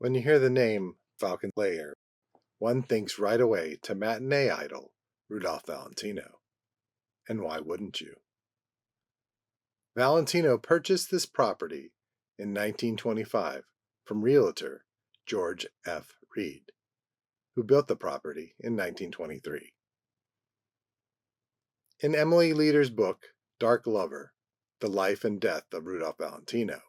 When you hear the name Falcon Lair, one thinks right away to matinee idol Rudolph Valentino. And why wouldn't you? Valentino purchased this property in 1925 from realtor George F. Reed, who built the property in 1923. In Emily Leader's book, Dark Lover, The Life and Death of Rudolph Valentino,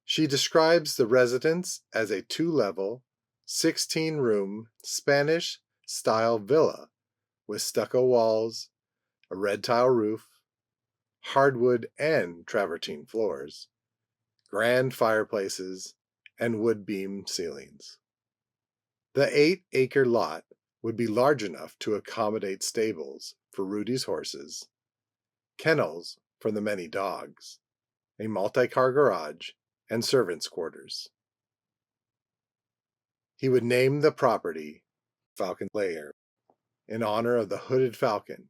she describes the residence as a 2-level, 16-room Spanish-style villa with stucco walls, a red tile roof, hardwood and travertine floors, grand fireplaces, and wood beam ceilings. The 8-acre lot would be large enough to accommodate stables for Rudy's horses, kennels for the many dogs, a multi-car garage, and servants' quarters. He would name the property Falcon Lair in honor of the Hooded Falcon,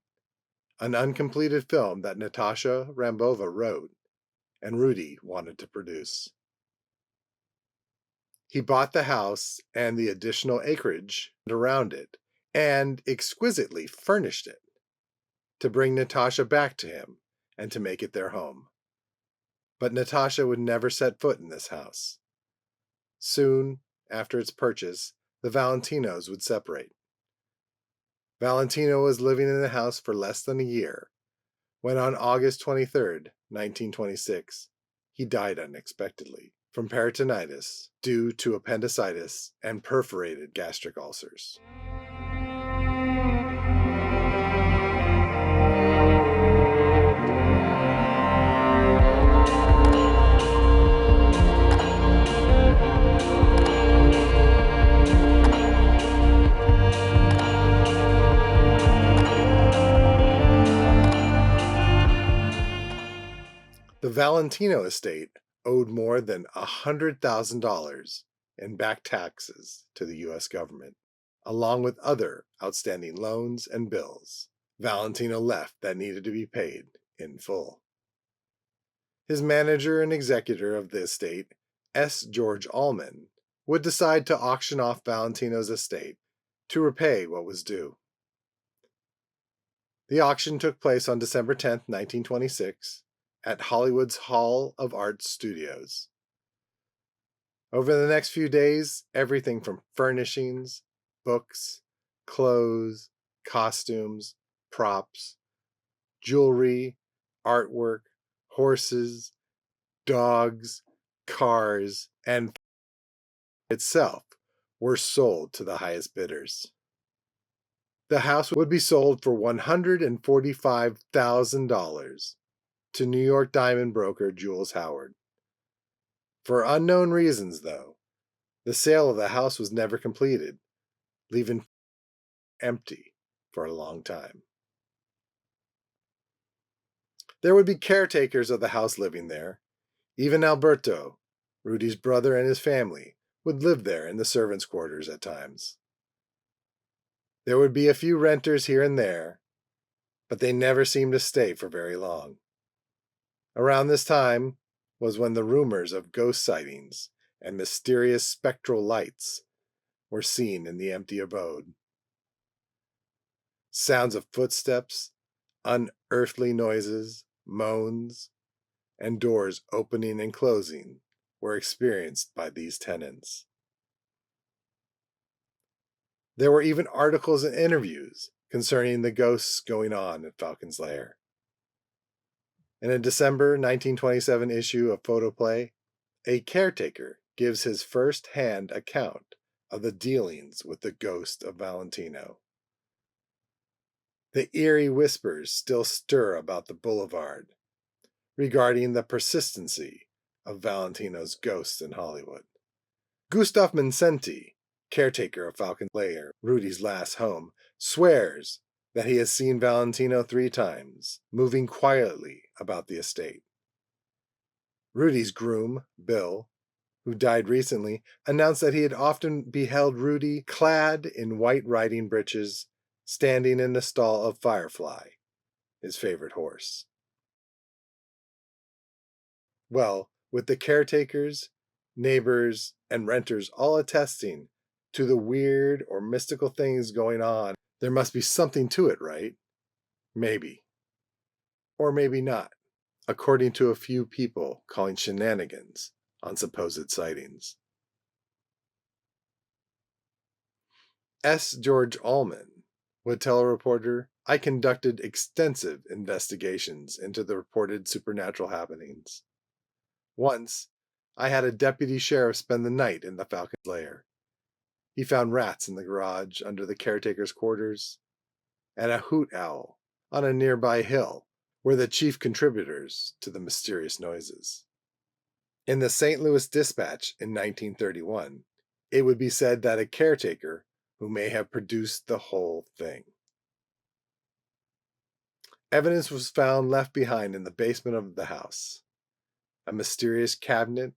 an uncompleted film that Natacha Rambova wrote and Rudy wanted to produce. He bought the house and the additional acreage around it and exquisitely furnished it to bring Natacha back to him and to make it their home. But Natacha would never set foot in this house. Soon after its purchase, the Valentinos would separate. Valentino was living in the house for less than a year when on August 23, 1926, he died unexpectedly from peritonitis due to appendicitis and perforated gastric ulcers. The Valentino estate owed more than $100,000 in back taxes to the U.S. government, along with other outstanding loans and bills Valentino left that needed to be paid in full. His manager and executor of the estate, S. George Allman, would decide to auction off Valentino's estate to repay what was due. The auction took place on December 10, 1926, at Hollywood's Hall of Arts Studios. Over the next few days, everything from furnishings, books, clothes, costumes, props, jewelry, artwork, horses, dogs, cars, and itself were sold to the highest bidders. The house would be sold for $145,000 to New York diamond broker Jules Howard. For unknown reasons, though, the sale of the house was never completed, leaving empty for a long time. There would be caretakers of the house living there. Even Alberto, Rudy's brother, and his family would live there in the servants' quarters at times. There would be a few renters here and there, but they never seemed to stay for very long. Around this time was when the rumors of ghost sightings and mysterious spectral lights were seen in the empty abode. Sounds of footsteps, unearthly noises, moans, and doors opening and closing were experienced by these tenants. There were even articles and interviews concerning the ghosts going on at Falcon's Lair. In a December 1927 issue of Photoplay, a caretaker gives his first-hand account of the dealings with the ghost of Valentino. The eerie whispers still stir about the boulevard regarding the persistency of Valentino's ghosts in Hollywood. Gustav Mincenti, caretaker of Falcon Lair, Rudy's last home, swears that he has seen Valentino 3 times, moving quietly about the estate. Rudy's groom, Bill, who died recently, announced that he had often beheld Rudy clad in white riding breeches, standing in the stall of Firefly, his favorite horse. Well, with the caretakers neighbors, and renters all attesting to the weird or mystical things going on. There must be something to it, right? Maybe. Or maybe not, according to a few people calling shenanigans on supposed sightings. S. George Allman would tell a reporter, "I conducted extensive investigations into the reported supernatural happenings. Once, I had a deputy sheriff spend the night in the Falcon Lair. He found rats in the garage under the caretaker's quarters, and a hoot owl on a nearby hill were the chief contributors to the mysterious noises." In the St. Louis Dispatch in 1931, it would be said that a caretaker who may have produced the whole thing. Evidence was found left behind in the basement of the house. A mysterious cabinet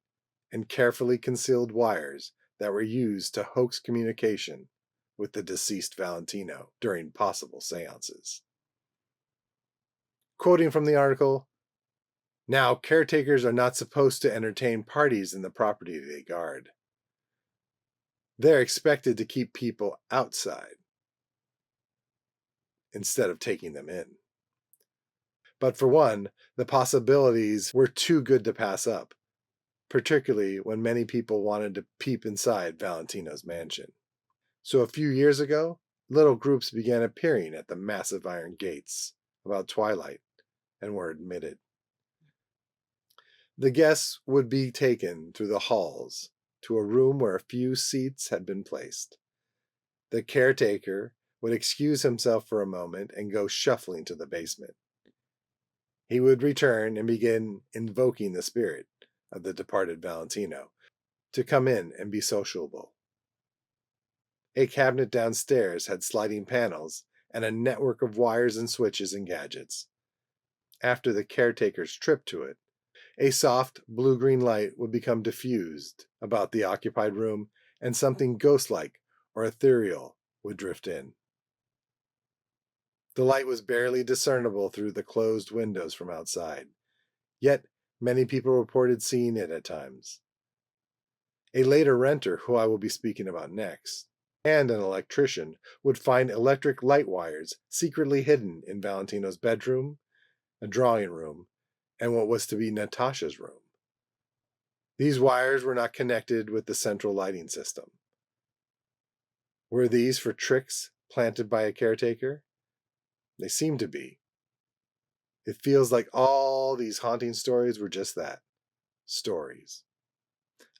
and carefully concealed wires that were used to hoax communication with the deceased Valentino during possible seances. Quoting from the article, "Now, caretakers are not supposed to entertain parties in the property they guard. They're expected to keep people outside instead of taking them in. But for one, the possibilities were too good to pass up, particularly when many people wanted to peep inside Valentino's mansion. So a few years ago, little groups began appearing at the massive iron gates about twilight and were admitted. The guests would be taken through the halls to a room where a few seats had been placed. The caretaker would excuse himself for a moment and go shuffling to the basement. He would return and begin invoking the spirit of the departed Valentino to come in and be sociable. A cabinet downstairs had sliding panels and a network of wires and switches and gadgets. After the caretaker's trip to it, a soft blue-green light would become diffused about the occupied room, and something ghost-like or ethereal would drift in. The light was barely discernible through the closed windows from outside, yet many people reported seeing it at times. A later renter, who I will be speaking about next, and an electrician would find electric light wires secretly hidden in Valentino's bedroom, a drawing room, and what was to be Natacha's room. These wires were not connected with the central lighting system. Were these for tricks planted by a caretaker? They seem to be. It feels like all these haunting stories were just that, stories.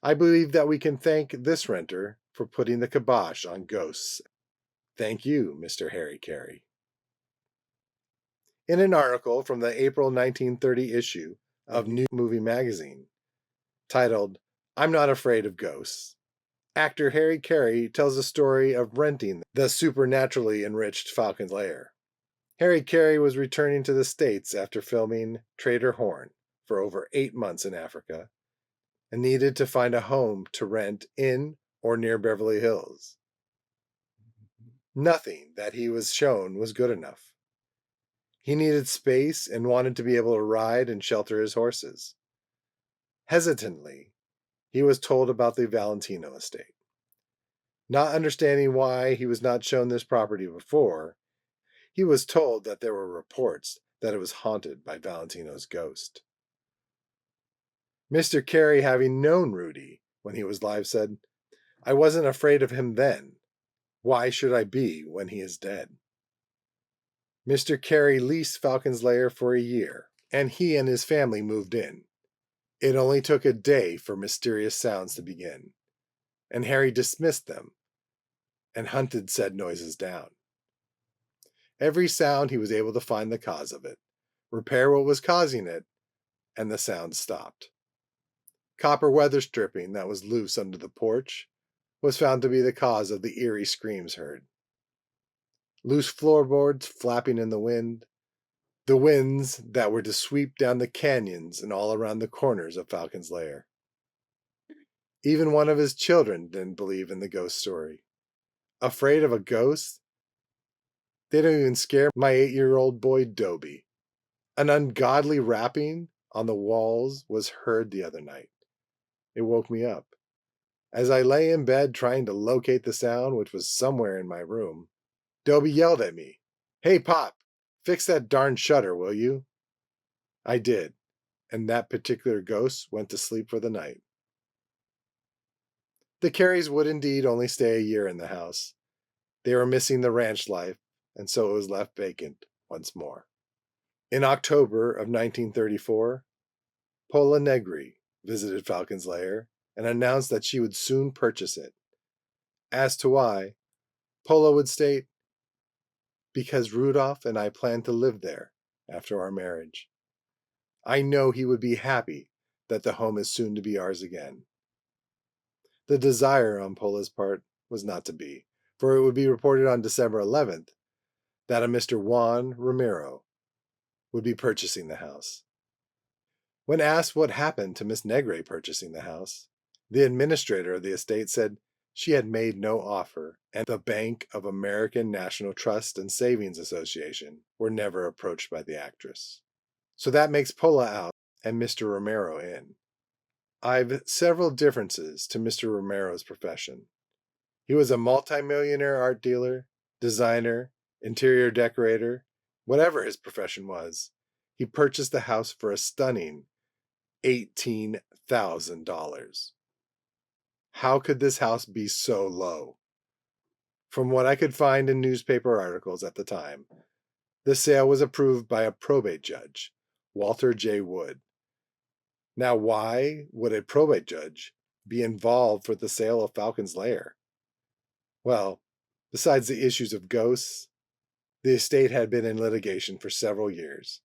I believe that we can thank this renter for putting the kibosh on ghosts. Thank you, Mr. Harry Carey. In an article from the April 1930 issue of New Movie Magazine, titled, "I'm Not Afraid of Ghosts," actor Harry Carey tells the story of renting the supernaturally enriched Falcon Lair. Harry Carey was returning to the States after filming Trader Horn for over 8 months in Africa and needed to find a home to rent in or near Beverly Hills. Nothing that he was shown was good enough. He needed space and wanted to be able to ride and shelter his horses. Hesitantly, he was told about the Valentino estate. Not understanding why he was not shown this property before, he was told that there were reports that it was haunted by Valentino's ghost. Mr. Carey, having known Rudy when he was alive, said, "I wasn't afraid of him then. Why should I be when he is dead?" Mr. Carey leased Falcon's Lair for a year, and he and his family moved in. It only took a day for mysterious sounds to begin, and Harry dismissed them and hunted said noises down. Every sound he was able to find the cause of it, repair what was causing it, and the sound stopped. Copper weather stripping that was loose under the porch was found to be the cause of the eerie screams heard. Loose floorboards flapping in the winds that were to sweep down the canyons and all around the corners of Falcon's Lair. Even one of his children didn't believe in the ghost story. Afraid of a ghost? They don't even scare my 8-year-old boy Dobie. An ungodly rapping on the walls was heard the other night. It woke me up. As I lay in bed trying to locate the sound, which was somewhere in my room, Dobie yelled at me, "Hey, Pop, fix that darn shutter, will you?" I did, and that particular ghost went to sleep for the night. The Careys would indeed only stay a year in the house. They were missing the ranch life, and so it was left vacant once more. In October of 1934, Pola Negri visited Falcon's Lair and announced that she would soon purchase it. As to why, Pola would state, "Because Rudolph and I plan to live there after our marriage. I know he would be happy that the home is soon to be ours again." The desire on Pola's part was not to be, for it would be reported on December 11th that a Mr. Juan Romero would be purchasing the house. When asked what happened to Miss Negre purchasing the house, the administrator of the estate said she had made no offer, and the Bank of American National Trust and Savings Association were never approached by the actress. So that makes Pola out and Mr. Romero in. I've several differences to Mr. Romero's profession. He was a multimillionaire art dealer, designer, interior decorator, whatever his profession was. He purchased the house for a stunning $18,000. How could this house be so low? From what I could find in newspaper articles at the time, the sale was approved by a probate judge, Walter J. Wood. Now, why would a probate judge be involved for the sale of Falcon's Lair? Well, besides the issues of ghosts, the estate had been in litigation for several years.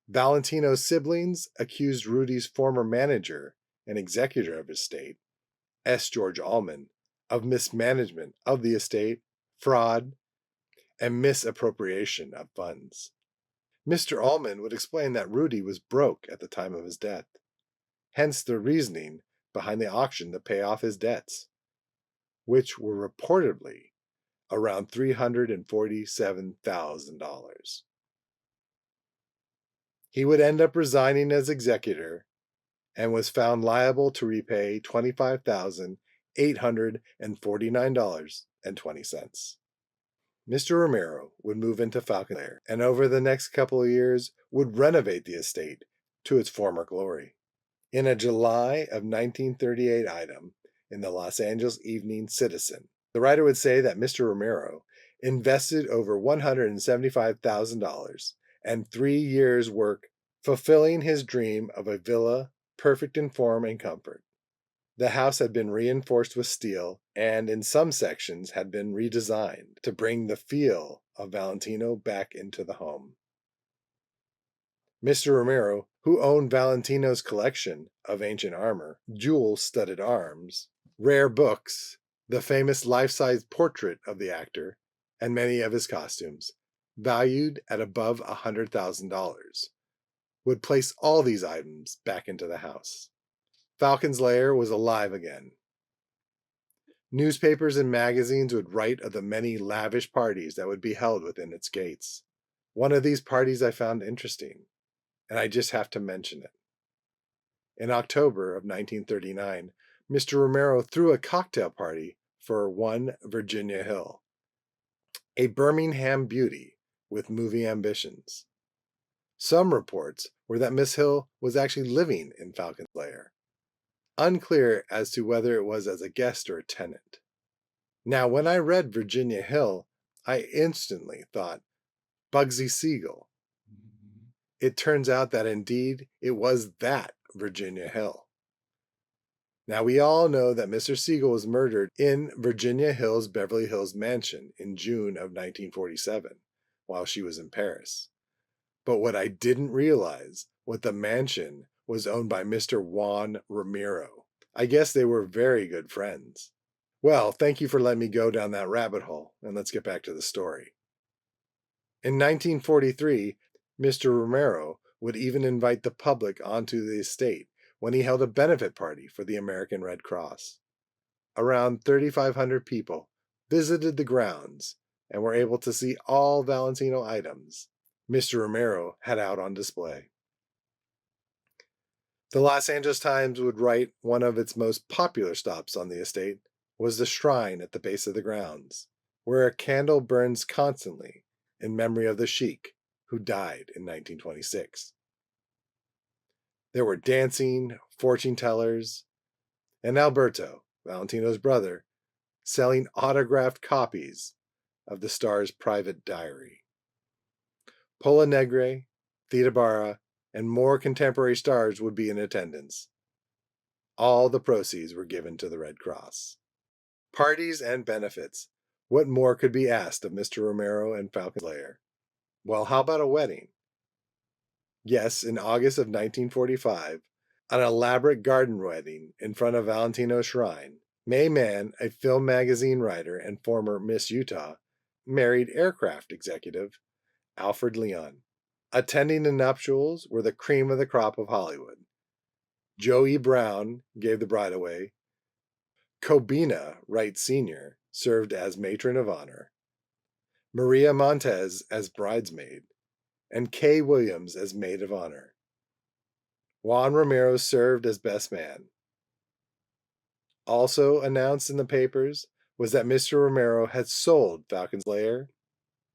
Valentino's siblings accused Rudy's former manager and executor of his estate, S. George Allman, of mismanagement of the estate, fraud, and misappropriation of funds. Mr. Allman would explain that Rudy was broke at the time of his death, hence the reasoning behind the auction to pay off his debts, which were reportedly around $347,000. He would end up resigning as executor and was found liable to repay $25,849.20. Mr. Romero would move into Falcon Lair and over the next couple of years would renovate the estate to its former glory. In a July of 1938 item in the Los Angeles Evening Citizen, the writer would say that Mr. Romero invested over $175,000 and 3 years' work fulfilling his dream of a villa perfect in form and comfort. The house had been reinforced with steel and in some sections had been redesigned to bring the feel of Valentino back into the home. Mr. Romero, who owned Valentino's collection of ancient armor, jewel-studded arms, rare books, the famous life-size portrait of the actor, and many of his costumes, valued at above $100,000, would place all these items back into the house. Falcon's Lair was alive again. Newspapers and magazines would write of the many lavish parties that would be held within its gates. One of these parties I found interesting, and I just have to mention it. In October of 1939, Mr. Romero threw a cocktail party for one Virginia Hill, a Birmingham beauty with movie ambitions. Some reports were that Miss Hill was actually living in Falcon's Lair. Unclear as to whether it was as a guest or a tenant. Now, when I read Virginia Hill, I instantly thought Bugsy Siegel. It turns out that indeed it was that Virginia Hill. Now, we all know that Mr. Siegel was murdered in Virginia Hill's Beverly Hills mansion in June of 1947 while she was in Paris. But what I didn't realize was the mansion was owned by Mr. Juan Romero. I guess they were very good friends. Well, thank you for letting me go down that rabbit hole, and let's get back to the story. In 1943, Mr. Romero would even invite the public onto the estate when he held a benefit party for the American Red Cross. Around 3,500 people visited the grounds and were able to see all Valentino items Mr. Romero had out on display. The Los Angeles Times would write one of its most popular stops on the estate was the shrine at the base of the grounds, where a candle burns constantly in memory of the sheik who died in 1926. There were dancing, fortune tellers, and Alberto, Valentino's brother, selling autographed copies of the star's private diary. Pola Negre, Theda Bara, and more contemporary stars would be in attendance. All the proceeds were given to the Red Cross. Parties and benefits. What more could be asked of Mr. Romero and Falcon Lair? Well, how about a wedding? Yes, in August of 1945, an elaborate garden wedding in front of Valentino's shrine, May Mann, a film magazine writer and former Miss Utah, married aircraft executive Alfred Leon. Attending the nuptials were the cream of the crop of Hollywood. Joe Brown gave the bride away. Kobina Wright Sr. served as matron of honor. Maria Montez as bridesmaid, and Kay Williams as maid of honor. Juan Romero served as best man. Also announced in the papers was that Mr. Romero had sold Falcon's Lair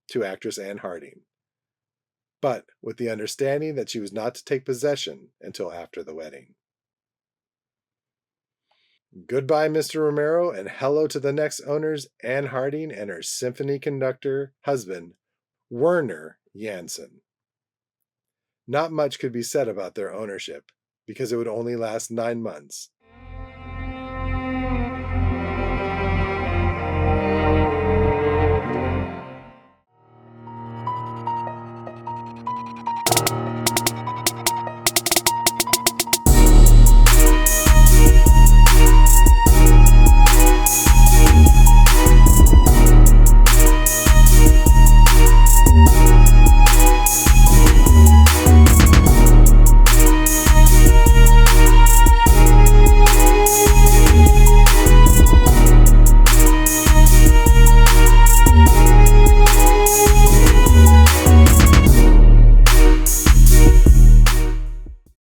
to actress Anne Harding, but with the understanding that she was not to take possession until after the wedding. Goodbye, Mr. Romero, and hello to the next owners, Anne Harding and her symphony conductor husband, Werner Janssen. Not much could be said about their ownership, because it would only last 9 months,